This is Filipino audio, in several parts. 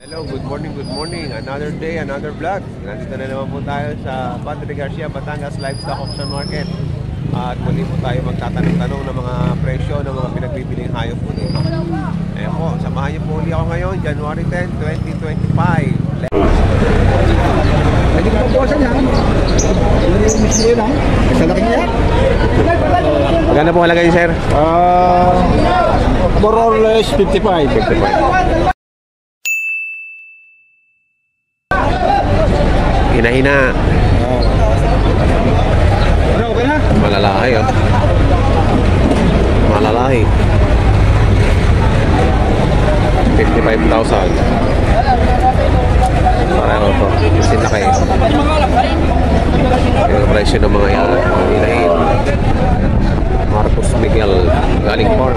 Hello, good morning. Another day, another vlog. Nandito na naman po tayo sa Padre Garcia, Batangas Livestock Auction Market. At muli po tayo magtatanong-tanong ng mga presyo ng mga pinagbibiling hayop po dito. Ayan po, samahan niyo po ulit ako ngayon, January 10, 2025. Pwede ko po sa niya. Isa laki niya. Magkano po halaga niyo, sir? More or less 55. Hina-hina. Okay na? Malalaki, oh. Malalaki. 55,000. Pareho to. Kasi laki. Yung presyo ng mga yan. Hinahin. Marcos Miguel. Galing farm.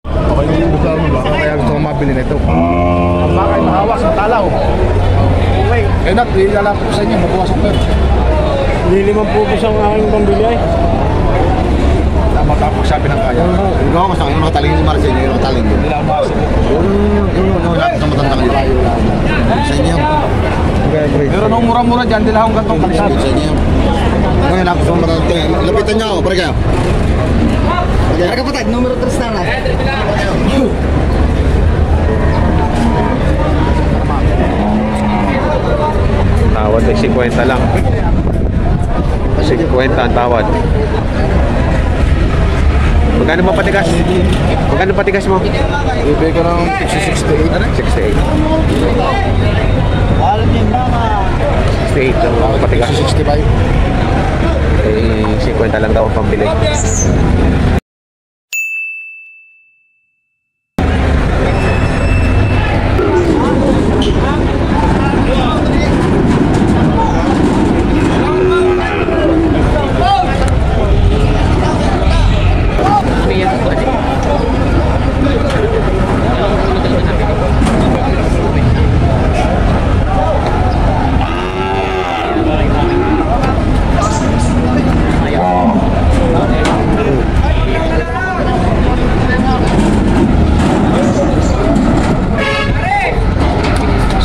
Okay yung lugar mo ba? Kaya gusto ko mabili nito. Bakit mahawas ang talaw? Okay. Eh nak, hindi na lang po sa inyo. Mabuwasak na. Lilimang po ang aking pambili ay. Tama tapos sabi ng kaya. Ikaw ako sa yung nakataling ni Marcel, yung nakataling yun. Hindi lang mahawas. Yung nakataling sa matanda kayo. Sa inyo. Pero nung mura-mura dyan, di lang akong gantong kalisap. Sa inyo. Ngayon ako sa matanda. Lapitan niyo ako, pare kayo. Harga patag, numero 3 na lang. Tawad ay 50 lang. 50 ang tawad. Magkano mo patigas? Magkano patigas mo? Ibig ko ng 68. 68. 68 ang patigas. 65. Eh, 50 lang daw ang pambili.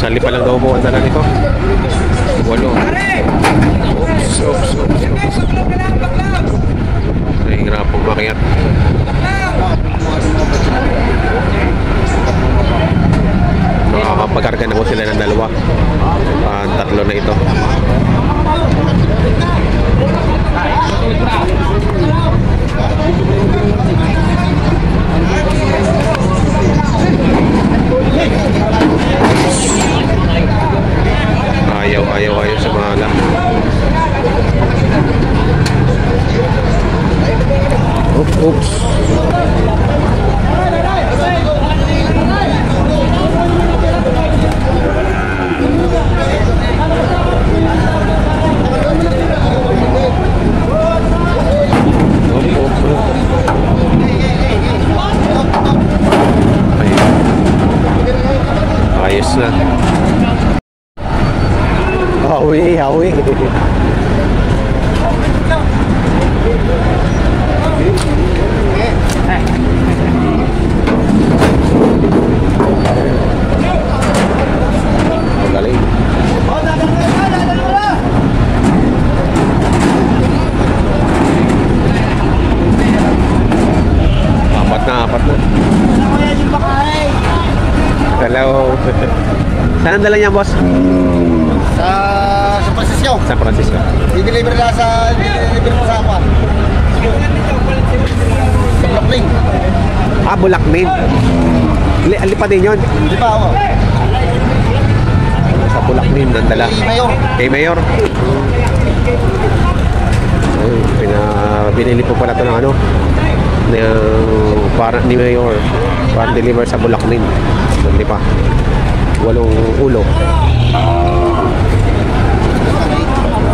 Sali pa lang daw po ang dala nito. 8. Oops. Nahihirapong makiat. Nakakapagkarga na po sila ng dalawa. Tatlo na ito. Ayaw sa mahala. Oops. Ayos na. Hawi. Magaling. Apat na. Hello. Saan ang dala niya, boss? Sa Francisco. San Francisco. I-deliver na sa Apan. Sa Blakling. Bulakmin. Alipa din yun. Di ba ako? Sa Bulakmin ang dala. Kay Mayor. Binili po pala ito ng ano, para ni Mayor, para deliver sa Bulakmin. Di ba? 8 ulo.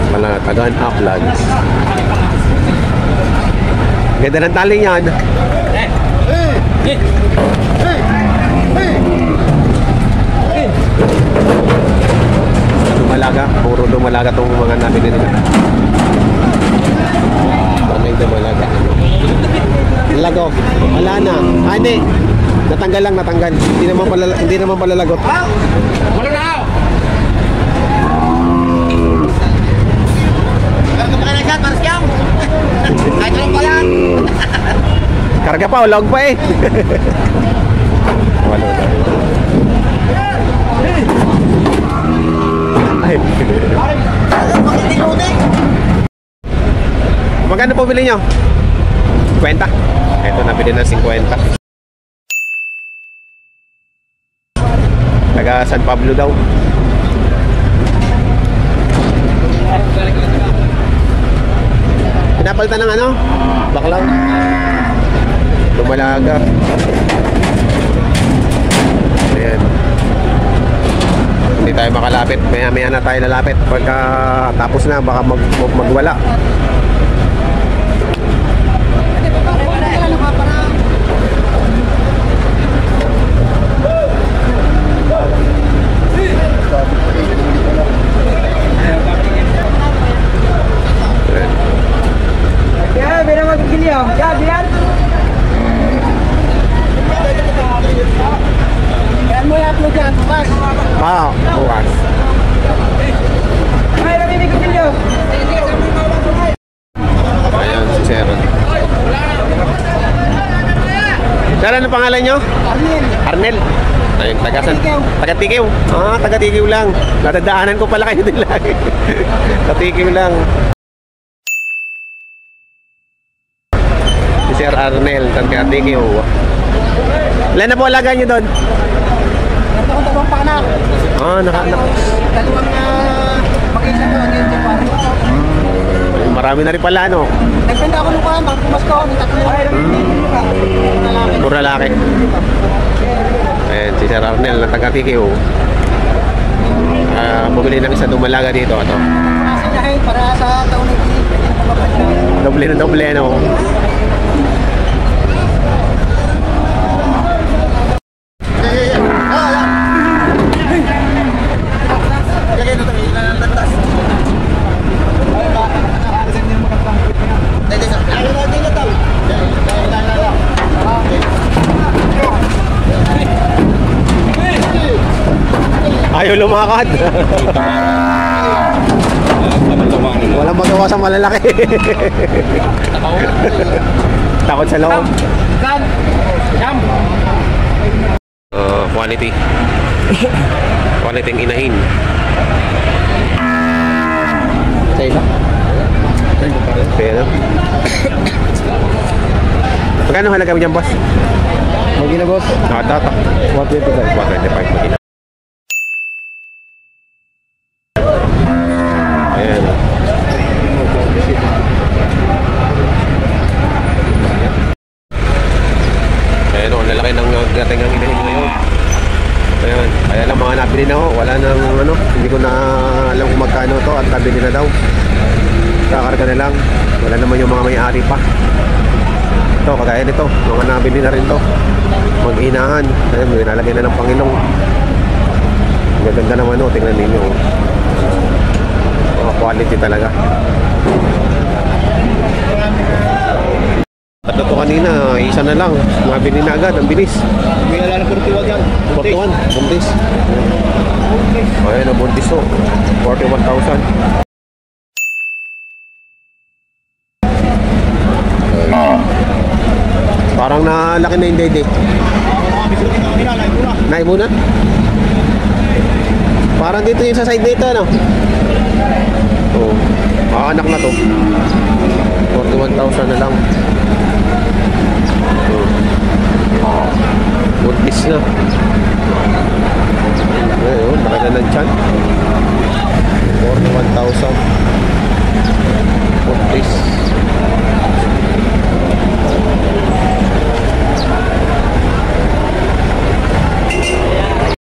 Palatagan Uplands. Ganda ng tali yan. Dumalaga. Puro dumalaga itong mga nabili nila. Panay dumalaga. Lago. Wala na. Hindi. Natanggal natanggal lang, natanggal. Hindi naman pala lagot. Wala na! Karga pa, ulog pa eh. Walo na. Ay. Magkano po bili nyo? 50? Ito, nabili na 50. Taga San Pablo daw. Pinapalitan ng ano? Baklaw. Lumalaga. Ayan. Hindi tayo makalapit. Maya na tayo lalapit. Pagka tapos na, baka magwala. Ya, biar magigili oh. Ya, biar. Yan mo i-upload yan, bukas. Bukas. Ay, narinig ko video. Ayan, si Sir. Sir, ano pangalan nyo? Arnel. Ayun, taga-Tikiw. Taga-Tikiw lang. Natadaanan ko pala kayo din lang. Taga-Tikiw lang. Si Sir Arnel, taga-Tikiw. Ilan na po alaga nyo doon? Dalawang panak. Nakaanak. Dalawang pakisa ko ang yung pare. Marami na rin pala, no? Nagpenda ako nung kuhan, bakit pumas ko, may tatlo. Puro lalaki. Ayan, si Sir Arnel na taga-Tikiw. Bumili ng isa dumalaga dito. Ito. Sinyahin para sa taon na hindi. Doble na doble, no? Ayaw lumakad. Walang magawa sa malalaki. Takot sa loob. Quality. Quality ang inahin. Sa'yo ba? Pero magkano halaga mo dyan, boss? Magina boss, Nakatata 125. 125 magina. Ayan. Ayan o, lalaki ng gating ang inahin ngayon. Ayan, kaya lang mga nabili na ho. Wala nang ano, hindi ko na alam kung magkano to at nabili na daw. Kakarga na lang. Wala naman yung mga may-ari pa. Ito, kagaya nito, mga nabili na rin to. Mag-inahan. Ayan, may nalagay na ng Pangilong. Gaganda naman o, tingnan ninyo. Quality talaga. At ito kanina, isa na lang. Mabili na agad, ang bilis. May alala ng 41 yan. 41, buntis. Ayan, ang buntis to. 41,000. Parang nalaki na yung dede. Naibo na? Parang dito yung sa side dito, ano? Oo. Anak na to. 41,000 na lang. Buntis na. Ayun, nakita ng tiyan. 41,000.